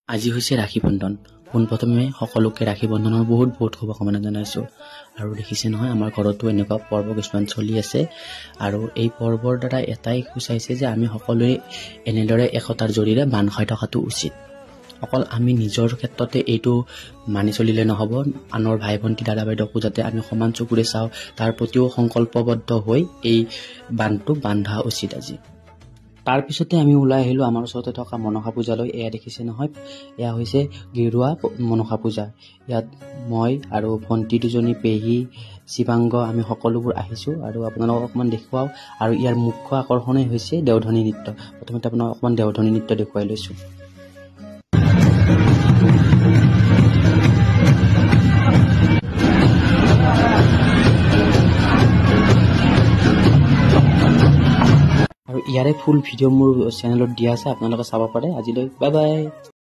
আজি হৈছে ৰাখী বন্ধন। পোনপ্ৰথমে সকলোকে ৰাখী বন্ধনৰ বহুত বহুত শুভকামনা জনাইছোঁ। আৰু দেখিছে নহয়, আমাৰ ঘৰতো এনেকুৱা পৰ্ব কিছুমান চলি আছে। আৰু এই পৰ্বৰ দ্বাৰা এটাই সূচাইছে যে আমি সকলোৱে এনেদৰে একতাৰ জৰিয়তে বান্ধ খাই থকাটো উচিত। অকল আমি নিজৰ ক্ষেত্ৰতে এইটো মানি চলিলে নহ'ব, আনৰ ভাই ভণ্টি দাদা বাইদেউকো যাতে আমি সমান চকুৰে চাওঁ, তাৰ প্ৰতিও সংকল্পবদ্ধ হৈ এই বান্ধটো বান্ধা উচিত আজি। তাৰপিছতে আমি ওলাই আহিলোঁ আমাৰ ওচৰতে থকা মনসা পূজালৈ। এয়া দেখিছে নহয়, এয়া হৈছে গেৰুৱা মনসা পূজা। ইয়াত মই আৰু ভণ্টি দুজনী, পেহী, শিৱাংগ, আমি সকলোবোৰ আহিছোঁ আৰু আপোনালোকক অকণমান দেখুৱাওঁ। আৰু ইয়াৰ মুখ্য আকৰ্ষণেই হৈছে দেওধনী নৃত্য। প্ৰথমতে আপোনাক অকণমান দেওধনী নৃত্য দেখুৱাই লৈছোঁ। আৰু ইয়াৰে ফুল ভিডিঅ' মোৰ চেনেলত দিয়া আছে, আপোনালোকে চাব পাৰে। আজিলৈ বাই বাই।